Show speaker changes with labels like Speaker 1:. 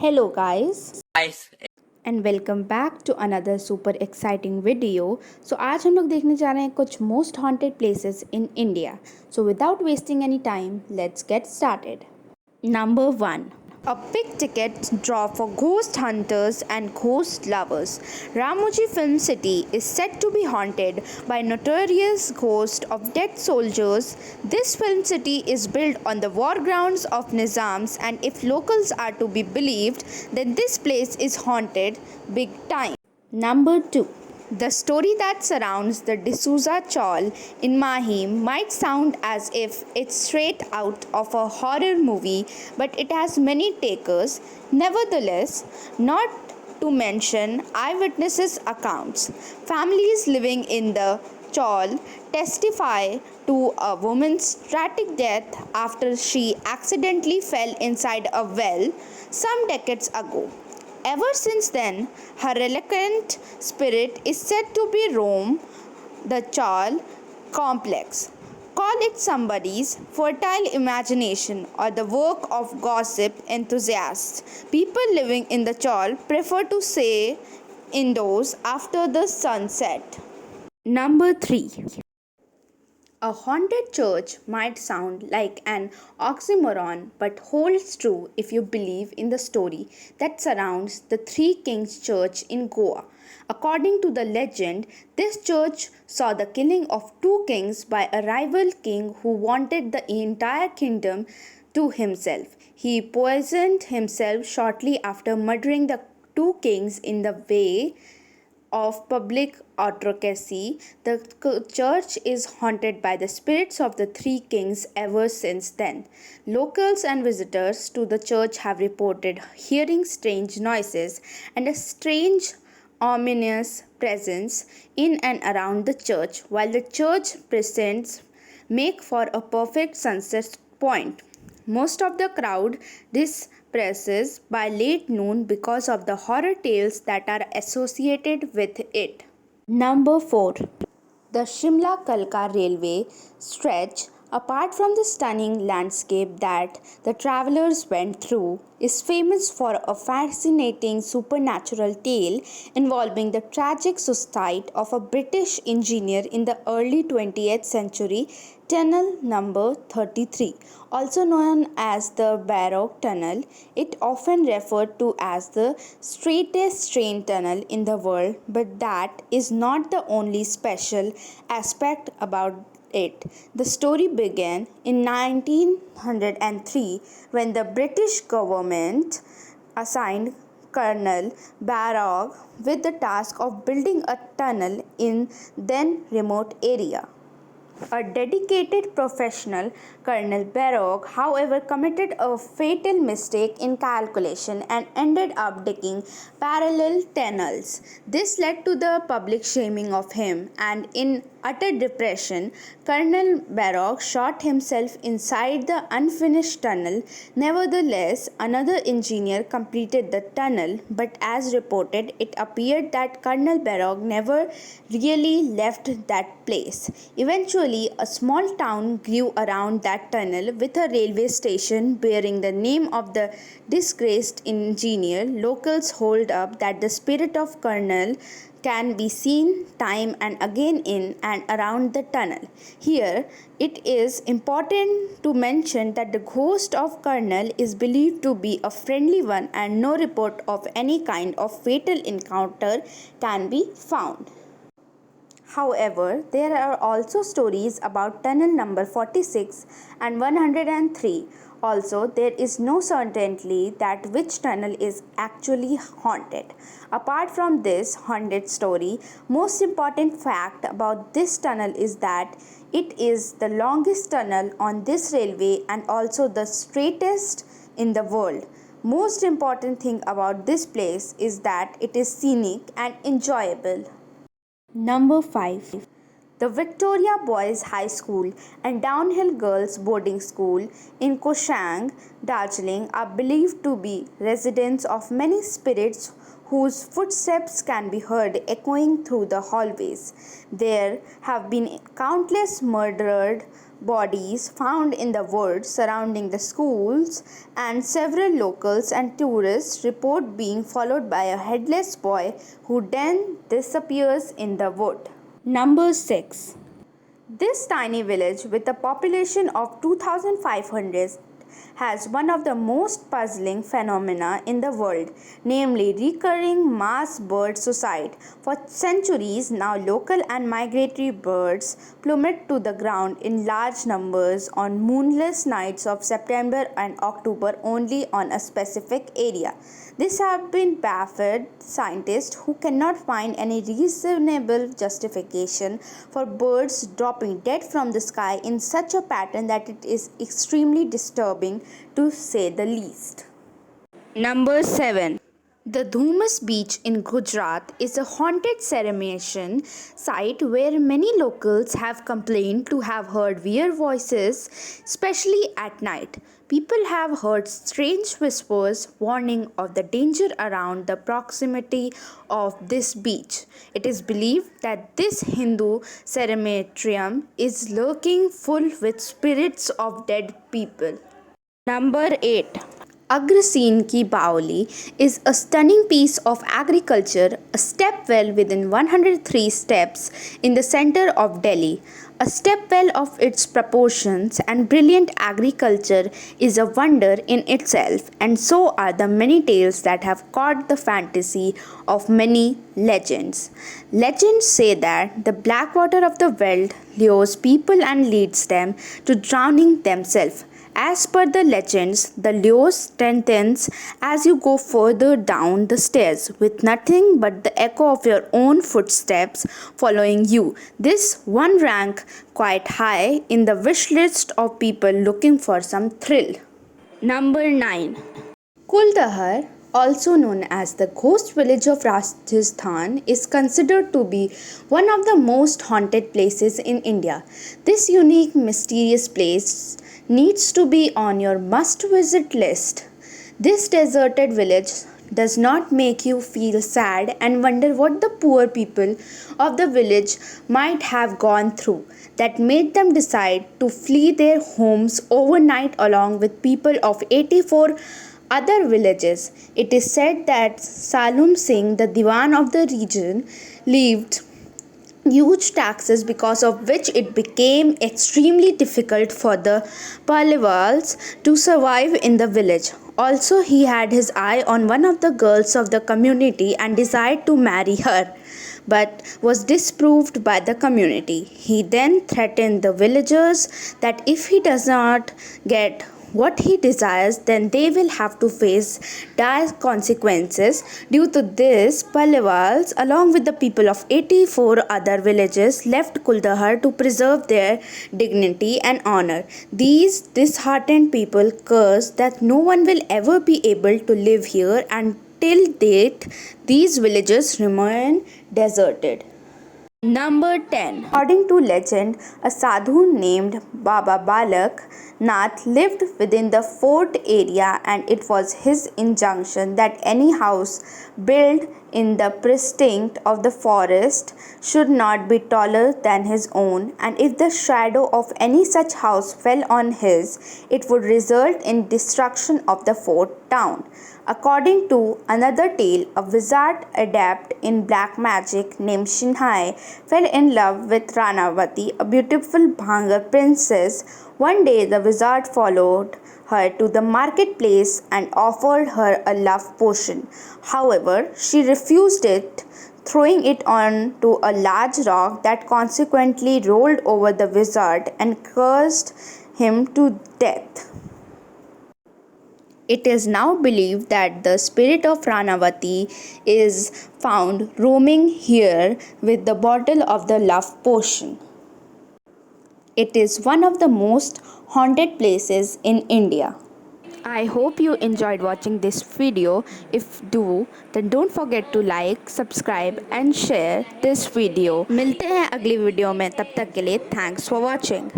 Speaker 1: Hello guys
Speaker 2: Guys,
Speaker 1: and welcome back to another super exciting video. So आज हम लोग देखने जा रहे हैं कुछ most haunted places in India. So without wasting any time, let's get started. Number 1. A big ticket draw for ghost hunters and ghost lovers. Ramoji Film City is said to be haunted by notorious ghosts of dead soldiers. This film city is built on the war grounds of Nizams, and if locals are to be believed, then this place is haunted big time. Number 2. The story that surrounds the Desouza Chal in Mahim might sound as if it's straight out of a horror movie, but it has many takers. Nevertheless, not to mention eyewitnesses' accounts. Families living in the Chal testify to a woman's tragic death after she accidentally fell inside a well some decades ago. Ever since then, her reluctant spirit is said to be roam the Chal complex. Call it somebody's fertile imagination or the work of gossip enthusiasts. People living in the Chal prefer to stay indoors after the sunset. Number 3. A haunted church might sound like an oxymoron, but holds true if you believe in the story that surrounds the Three Kings Church in Goa. According to the legend, this church saw the killing of two kings by a rival king who wanted the entire kingdom to himself. He poisoned himself shortly after murdering the two kings in the way of public autocracy. The church is haunted by the spirits of the three kings ever since then. Locals and visitors to the church have reported hearing strange noises and a strange ominous presence in and around the church, while the church precincts make for a perfect sunset point. Most of the crowd disperses by late noon because of the horror tales that are associated with it. Number 4. The Shimla Kalka railway stretch, apart from the stunning landscape that the travelers went through, is famous for a fascinating supernatural tale involving the tragic suicide of a British engineer in the early 20th century. Tunnel number 33, also known as the Baroque Tunnel, it often referred to as the straightest train tunnel in the world, but that is not the only special aspect about it. The story began in 1903 when the British government assigned Colonel Baroque with the task of building a tunnel in then remote area. A dedicated professional, Colonel Baroque, however, committed a fatal mistake in calculation and ended up digging parallel tunnels. This led to the public shaming of him, and in utter depression, Colonel Baroque shot himself inside the unfinished tunnel. Nevertheless, another engineer completed the tunnel, but as reported, it appeared that Colonel Baroque never really left that place. Eventually, a small town grew around that tunnel with a railway station bearing the name of the disgraced engineer. Locals hold up that the spirit of Colonel can be seen time and again in and around the tunnel. Here, it is important to mention that the ghost of Colonel is believed to be a friendly one, and no report of any kind of fatal encounter can be found. However, there are also stories about tunnel number 46 and 103. Also, there is no certainty that which tunnel is actually haunted. Apart from this haunted story, most important fact about this tunnel is that it is the longest tunnel on this railway and also the straightest in the world. Most important thing about this place is that it is scenic and enjoyable. Number 5. The Victoria Boys High School and Downhill Girls Boarding School in Koshang, Darjeeling are believed to be residents of many spirits whose footsteps can be heard echoing through the hallways. There have been countless murdered bodies found in the woods surrounding the schools, and several locals and tourists report being followed by a headless boy who then disappears in the wood. Number 6. This tiny village with a population of 2,500 has one of the most puzzling phenomena in the world, namely recurring mass bird suicide. For centuries now, local and migratory birds plummet to the ground in large numbers on moonless nights of September and October only on a specific area. This has been baffled scientists who cannot find any reasonable justification for birds dropping dead from the sky in such a pattern that it is extremely disturbing to say the least. Number 7. The Dumas Beach in Gujarat is a haunted cremation site where many locals have complained to have heard weird voices, especially at night. People have heard strange whispers warning of the danger around the proximity of this beach. It is believed that this Hindu cemeterium is lurking full with spirits of dead people. Number 8. Agrasin Ki Baoli is a stunning piece of agriculture, a step well within 103 steps in the center of Delhi. A step well of its proportions and brilliant agriculture is a wonder in itself, and so are the many tales that have caught the fantasy of many legends. Legends say that the black water of the well lures people and leads them to drowning themselves. As per the legends, the lure strengthens as you go further down the stairs, with nothing but the echo of your own footsteps following you. This one rank quite high in the wish list of people looking for some thrill. Number 9. Kuldahar, also known as the ghost village of Rajasthan, is considered to be one of the most haunted places in India. This unique, mysterious place needs to be on your must visit list. This deserted village does not make you feel sad and wonder what the poor people of the village might have gone through that made them decide to flee their homes overnight along with people of 84 other villages. It is said that Salum Singh, the Diwan of the region, lived huge taxes, because of which it became extremely difficult for the Palewals to survive in the village. Also, he had his eye on one of the girls of the community and desired to marry her, but was disproved by the community. He then threatened the villagers that if he does not get what he desires, then they will have to face dire consequences. Due to this, Palewals, along with the people of 84 other villages, left Kuldahar to preserve their dignity and honor. These disheartened people cursed that no one will ever be able to live here, and till date, these villages remain deserted. Number 10. According to legend, a sadhu named Baba Balak Nath lived within the fort area, and it was his injunction that any house built in the precinct of the forest should not be taller than his own, and if the shadow of any such house fell on his, it would result in destruction of the fort town. According to another tale, a wizard adept in black magic named Shinhai fell in love with Ranavati, a beautiful Bhangar princess. One day, the wizard followed her to the marketplace and offered her a love potion. However, she refused it, throwing it onto a large rock that consequently rolled over the wizard and cursed him to death. It is now believed that the spirit of Ranavati is found roaming here with the bottle of the love potion. It is one of the most haunted places in India. I hope you enjoyed watching this video. If do, then don't forget to like, subscribe and share this video. मिलते हैं अगली video में, तब तक के लिए thanks for watching.